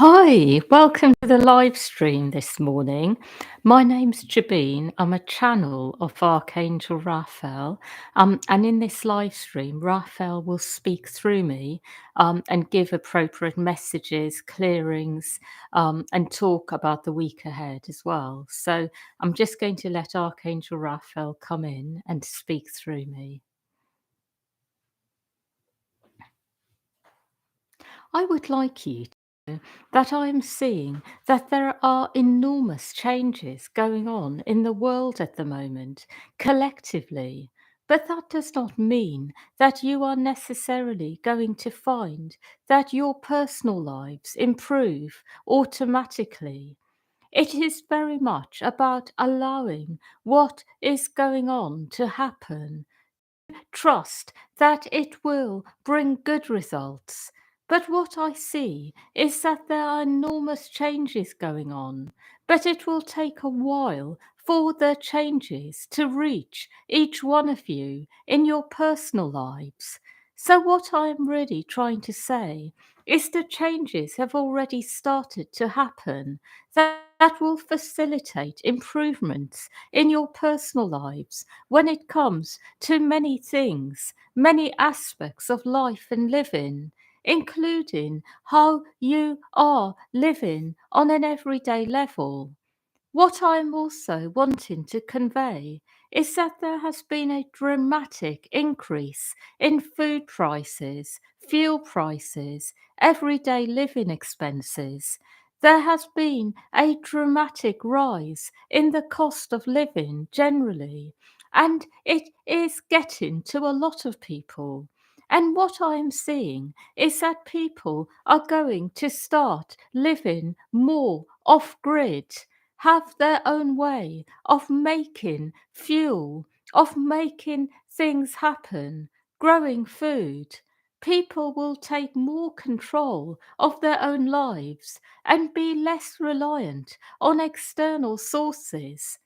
Hi, welcome to the live stream this morning. My name's Jabeen. I'm a channel of Archangel Raphael. And in this live stream, Raphael will speak through me and give appropriate messages, clearings, and talk about the week ahead as well. So I'm just going to let Archangel Raphael come in and speak through me. I would like you to know that I am seeing that there are enormous changes going on in the world at the moment, collectively. But that does not mean that you are necessarily going to find that your personal lives improve automatically. It is very much about allowing what is going on to happen. Trust that it will bring good results. But what I see is that there are enormous changes going on, but it will take a while for the changes to reach each one of you in your personal lives. So, what I am really trying to say is the changes have already started to happen that will facilitate improvements in your personal lives when it comes to many things, many aspects of life and living, including how you are living on an everyday level. What I'm also wanting to convey is that there has been a dramatic increase in food prices, fuel prices, everyday living expenses. There has been a dramatic rise in the cost of living generally, and it is getting to a lot of people. And what I'm seeing is that people are going to start living more off grid, have their own way of making fuel, of making things happen, growing food. People will take more control of their own lives and be less reliant on external sources.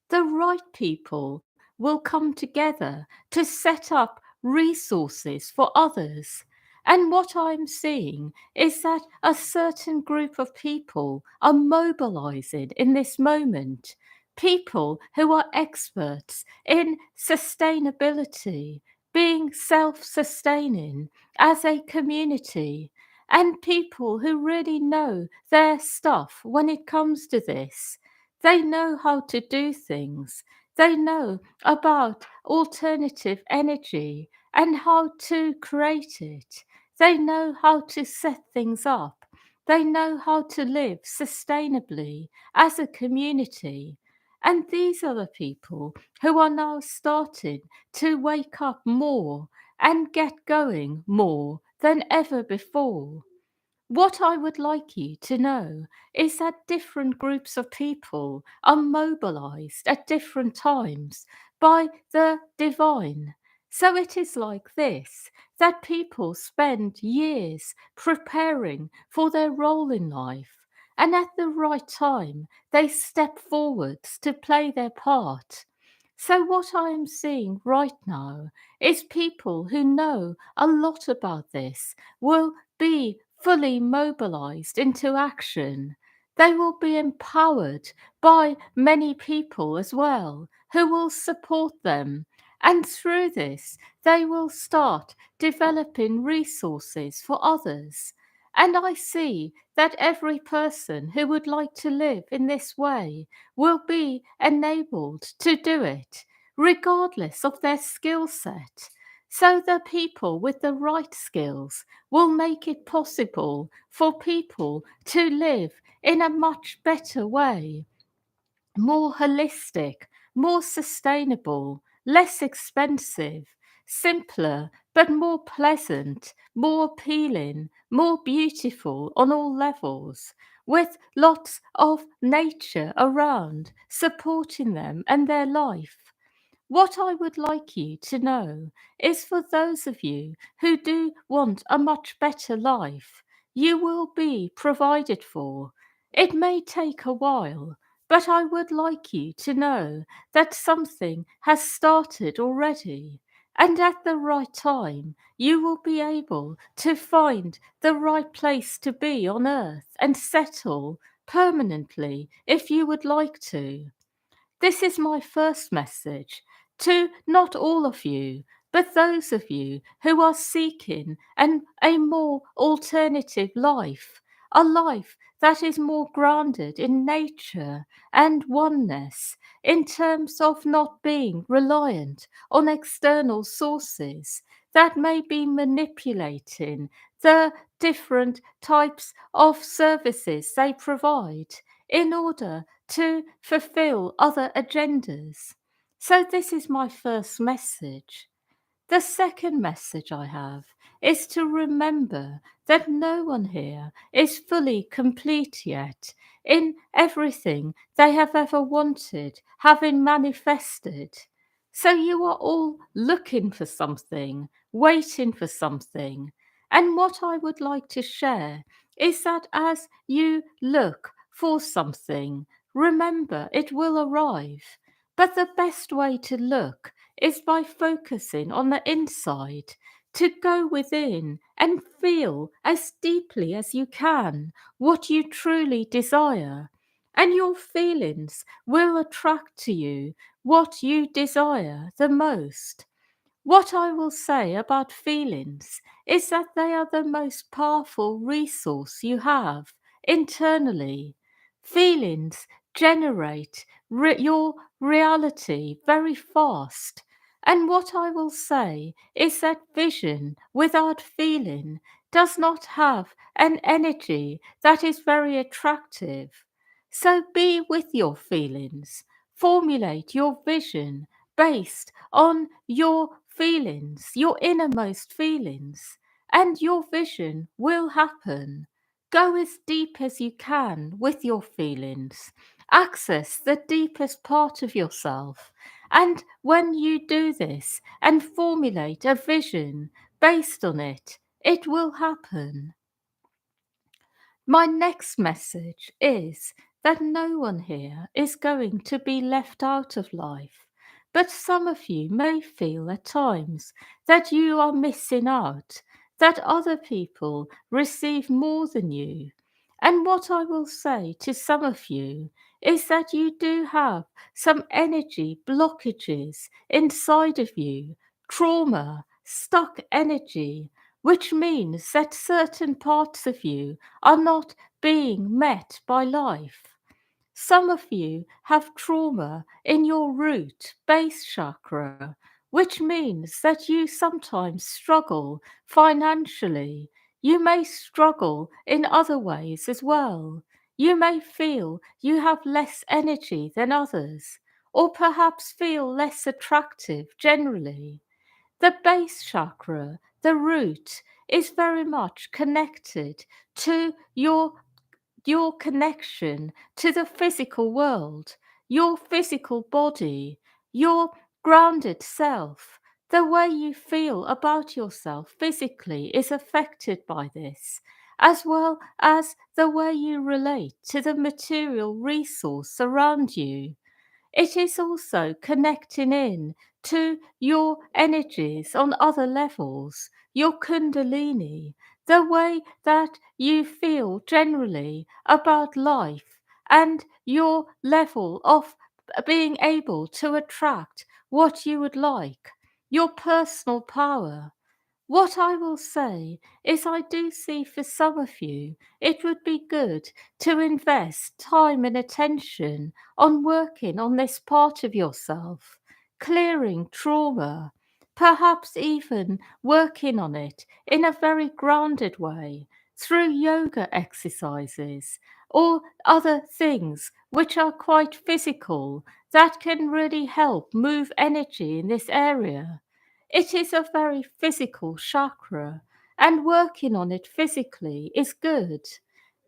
The right people will come together to set up resources for others. And what I'm seeing is that a certain group of people are mobilizing in this moment. People who are experts in sustainability, being self sustaining as a community, and people who really know their stuff when it comes to this. They know how to do things. They know about alternative energy and how to create it. They know how to set things up. They know how to live sustainably as a community. And these are the people who are now starting to wake up more and get going more than ever before. What I would like you to know is that different groups of people are mobilized at different times by the divine. So it is like this, that people spend years preparing for their role in life, and at the right time, they step forwards to play their part. So, what I am seeing right now is people who know a lot about this will be fully mobilized into action. They will be empowered by many people as well who will support them. And through this, they will start developing resources for others. And I see that every person who would like to live in this way will be enabled to do it, regardless of their skill set. So the people with the right skills will make it possible for people to live in a much better way, more holistic, more sustainable, less expensive, simpler, but more pleasant, more appealing, more beautiful on all levels, with lots of nature around supporting them and their life. What I would like you to know is for those of you who do want a much better life, you will be provided for. It may take a while, but I would like you to know that something has started already. And at the right time, you will be able to find the right place to be on earth and settle permanently if you would like to. This is my first message to not all of you, but those of you who are seeking a more alternative life, a life that is more grounded in nature and oneness, in terms of not being reliant on external sources that may be manipulating the different types of services they provide in order to fulfill other agendas. So, this is my first message. The second message I have is to remember that no one here is fully complete yet in everything they have ever wanted, having manifested. So you are all looking for something, waiting for something. And what I would like to share is that as you look for something, remember it will arrive. But the best way to look is by focusing on the inside, to go within and feel as deeply as you can what you truly desire. And your feelings will attract to you what you desire the most. What I will say about feelings is that they are the most powerful resource you have internally. Feelings generate your reality very fast. And what I will say is that vision without feeling does not have an energy that is very attractive. So be with your feelings, formulate your vision based on your feelings, your innermost feelings, and your vision will happen. Go as deep as you can with your feelings. Access the deepest part of yourself. And when you do this and formulate a vision based on it, it will happen. My next message is that no one here is going to be left out of life, but some of you may feel at times that you are missing out, that other people receive more than you. And what I will say to some of you is that you do have some energy blockages inside of you, trauma, stuck energy, which means that certain parts of you are not being met by life. Some of you have trauma in your root base chakra, which means that you sometimes struggle financially. You may struggle in other ways as well. You may feel you have less energy than others, or perhaps feel less attractive generally. The base chakra, the root, is very much connected to your connection to the physical world, your physical body, your grounded self. The way you feel about yourself physically is affected by this, as well as the way you relate to the material resource around you. It is also connecting in to your energies on other levels, your kundalini, the way that you feel generally about life, and your level of being able to attract what you would like, your personal power. What I will say is, I do see for some of you, it would be good to invest time and attention on working on this part of yourself, clearing trauma, perhaps even working on it in a very grounded way through yoga exercises or other things which are quite physical that can really help move energy in this area. It is a very physical chakra, and working on it physically is good.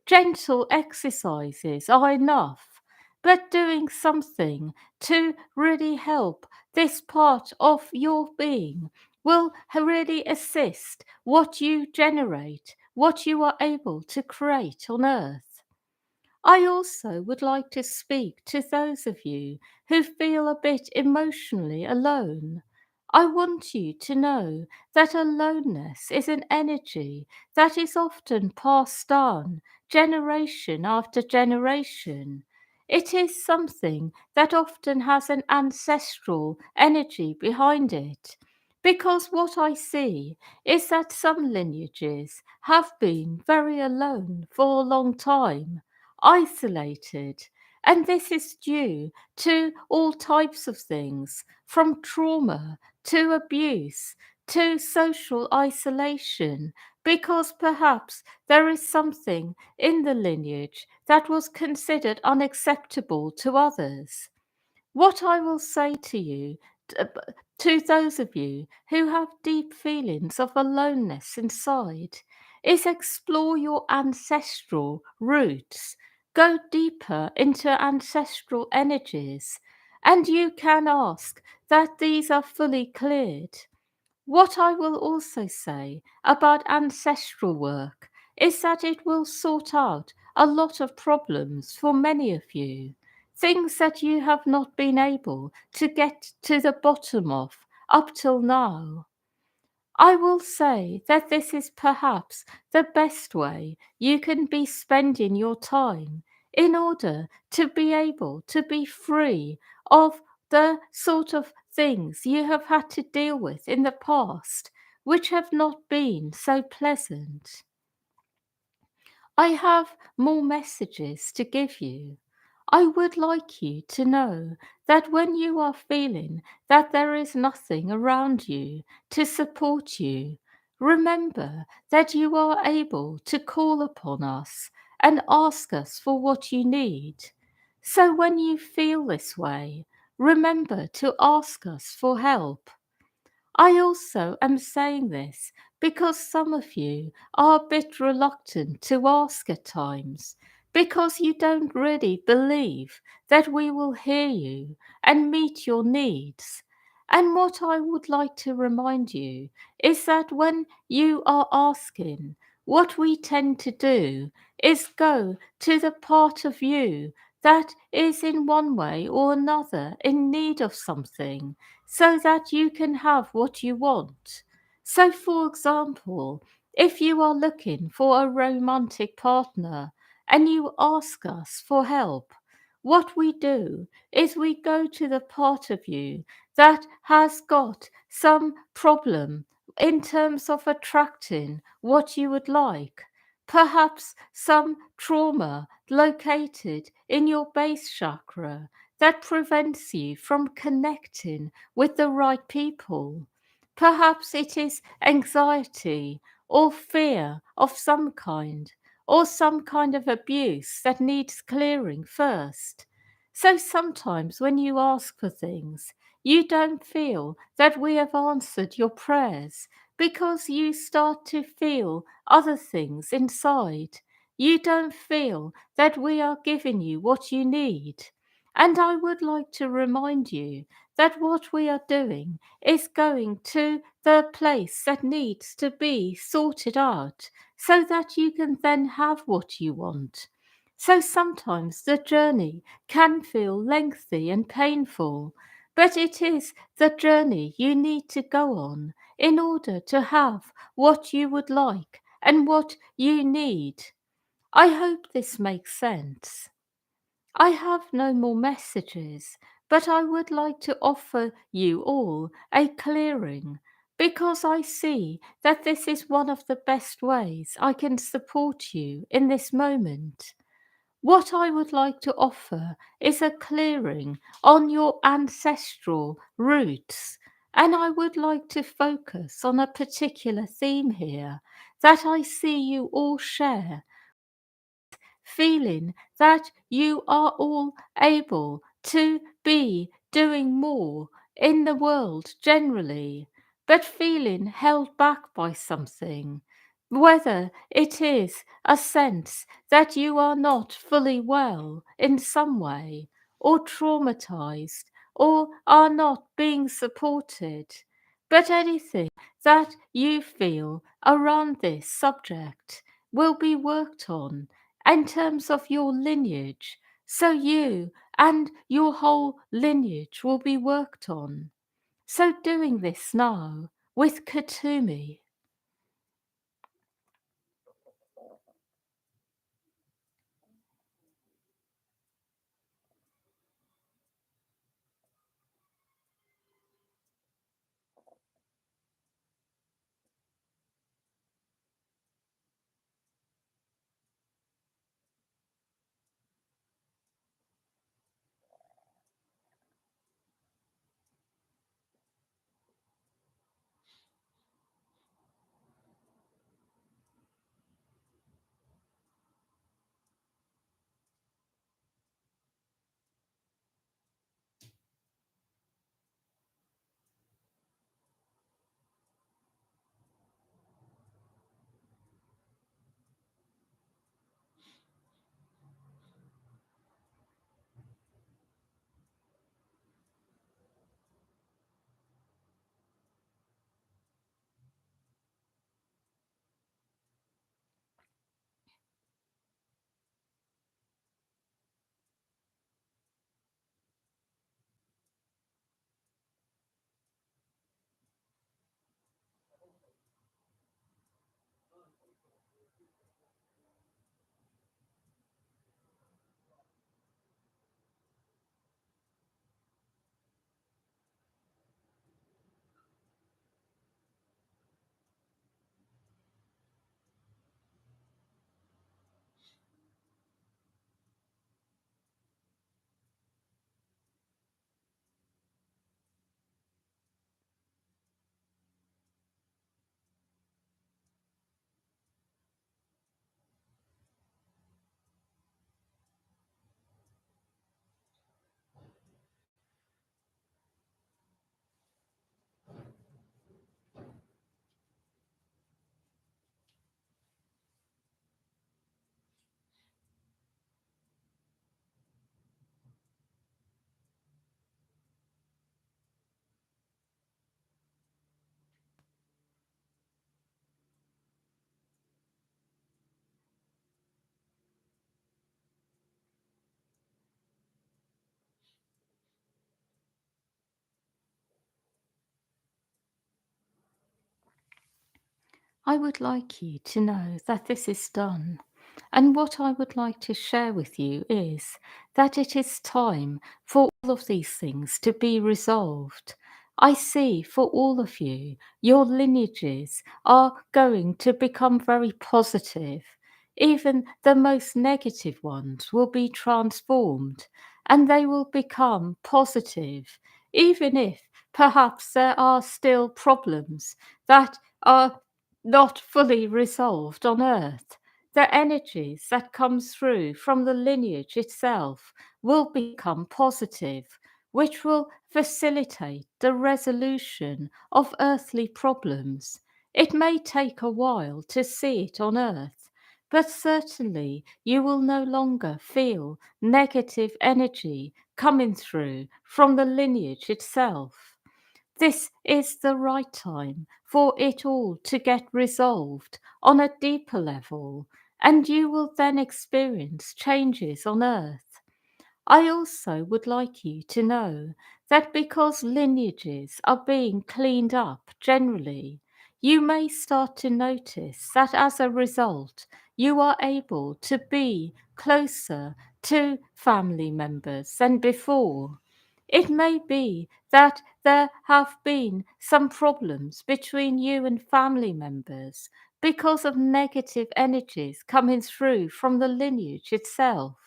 Gentle exercises are enough, but doing something to really help this part of your being will really assist what you generate, what you are able to create on earth. I also would like to speak to those of you who feel a bit emotionally alone. I want you to know that aloneness is an energy that is often passed down generation after generation. It is something that often has an ancestral energy behind it. Because what I see is that some lineages have been very alone for a long time, isolated, and this is due to all types of things, from trauma to abuse to social isolation, because perhaps there is something in the lineage that was considered unacceptable to others. What I will say to you, to those of you who have deep feelings of aloneness inside, is explore your ancestral roots. Go deeper into ancestral energies, and you can ask that these are fully cleared. What I will also say about ancestral work is that it will sort out a lot of problems for many of you, things that you have not been able to get to the bottom of up till now. I will say that this is perhaps the best way you can be spending your time in order to be able to be free of the sort of things you have had to deal with in the past, which have not been so pleasant. I have more messages to give you. I would like you to know that when you are feeling that there is nothing around you to support you, remember that you are able to call upon us and ask us for what you need. So when you feel this way, remember to ask us for help. I also am saying this because some of you are a bit reluctant to ask at times, because you don't really believe that we will hear you and meet your needs. And what I would like to remind you is that when you are asking, what we tend to do is go to the part of you that is in one way or another in need of something, so that you can have what you want. So, for example, if you are looking for a romantic partner and you ask us for help, what we do is we go to the part of you that has got some problem in terms of attracting what you would like. Perhaps some trauma located in your base chakra that prevents you from connecting with the right people. Perhaps it is anxiety or fear of some kind, or some kind of abuse that needs clearing first. So sometimes when you ask for things, you don't feel that we have answered your prayers, because you start to feel other things inside. You don't feel that we are giving you what you need. And I would like to remind you that what we are doing is going to the place that needs to be sorted out, so that you can then have what you want. So sometimes the journey can feel lengthy and painful, but it is the journey you need to go on in order to have what you would like and what you need. I hope this makes sense. I have no more messages, but I would like to offer you all a clearing, because I see that this is one of the best ways I can support you in this moment. What I would like to offer is a clearing on your ancestral roots, and I would like to focus on a particular theme here that I see you all share, feeling that you are all able to be doing more in the world generally, but feeling held back by something, whether it is a sense that you are not fully well in some way, or traumatized, or are not being supported, but anything that you feel around this subject will be worked on in terms of your lineage, so you and your whole lineage will be worked on. So doing this now with Katumi, I would like you to know that this is done. And what I would like to share with you is that it is time for all of these things to be resolved. I see for all of you, your lineages are going to become very positive. Even the most negative ones will be transformed and they will become positive, even if perhaps there are still problems that are not fully resolved on earth. The energies that comes through from the lineage itself will become positive, which will facilitate the resolution of earthly problems. It may take a while to see it on earth, but certainly you will no longer feel negative energy coming through from the lineage itself. This is the right time for it all to get resolved on a deeper level, and you will then experience changes on earth. I also would like you to know that because lineages are being cleaned up generally, you may start to notice that as a result, you are able to be closer to family members than before. It may be that there have been some problems between you and family members because of negative energies coming through from the lineage itself.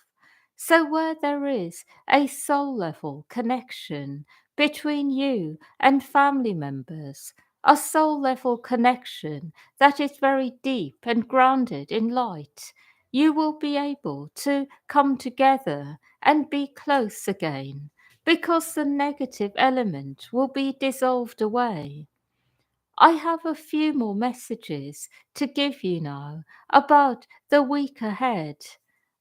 So, where there is a soul level connection between you and family members, a soul level connection that is very deep and grounded in light, you will be able to come together and be close again because the negative element will be dissolved away. I have a few more messages to give you now about the week ahead.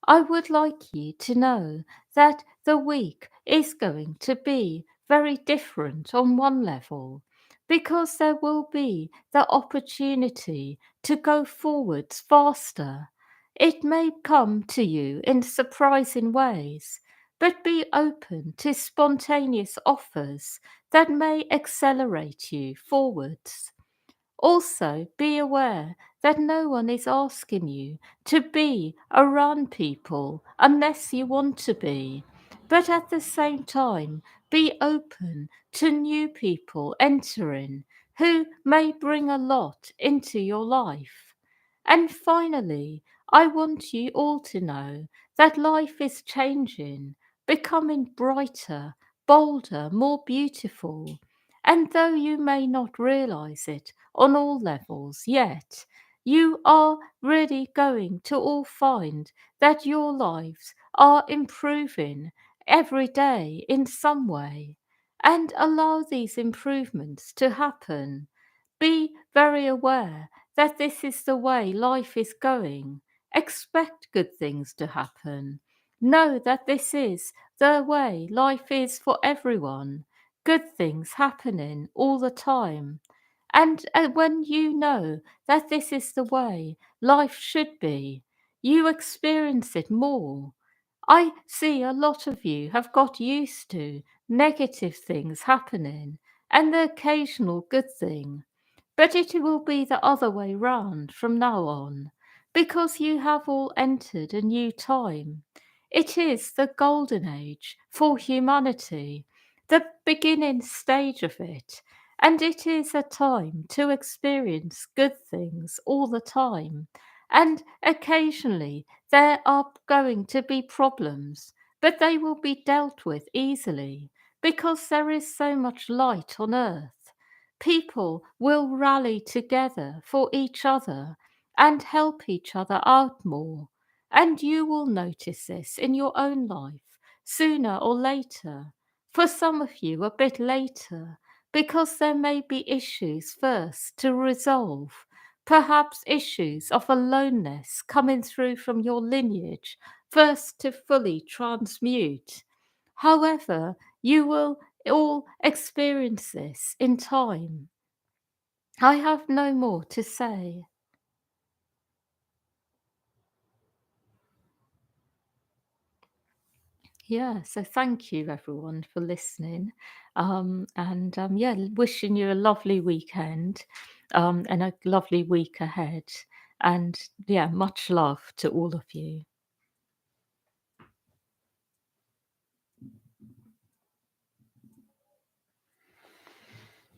I would like you to know that the week is going to be very different on one level because there will be the opportunity to go forwards faster. It may come to you in surprising ways, but be open to spontaneous offers that may accelerate you forwards. Also, be aware that no one is asking you to be around people unless you want to be. But at the same time, be open to new people entering who may bring a lot into your life. And finally, I want you all to know that life is changing, becoming brighter, bolder, more beautiful. And though you may not realize it on all levels yet, you are really going to all find that your lives are improving every day in some way. And allow these improvements to happen. Be very aware that this is the way life is going. Expect good things to happen. Know that this is the way life is for everyone. Good things happening all the time. And when you know that this is the way life should be, you experience it more. I see a lot of you have got used to negative things happening and the occasional good thing. But it will be the other way round from now on, because you have all entered a new time. It is the golden age for humanity, the beginning stage of it, and it is a time to experience good things all the time. And occasionally there are going to be problems, but they will be dealt with easily because there is so much light on earth. People will rally together for each other and help each other out more. And you will notice this in your own life sooner or later. For some of you, a bit later, because there may be issues first to resolve. Perhaps issues of aloneness coming through from your lineage, first to fully transmute. However, you will all experience this in time. I have no more to say. Yeah, so thank you everyone for listening. And yeah, wishing you a lovely weekend and a lovely week ahead. And yeah, much love to all of you.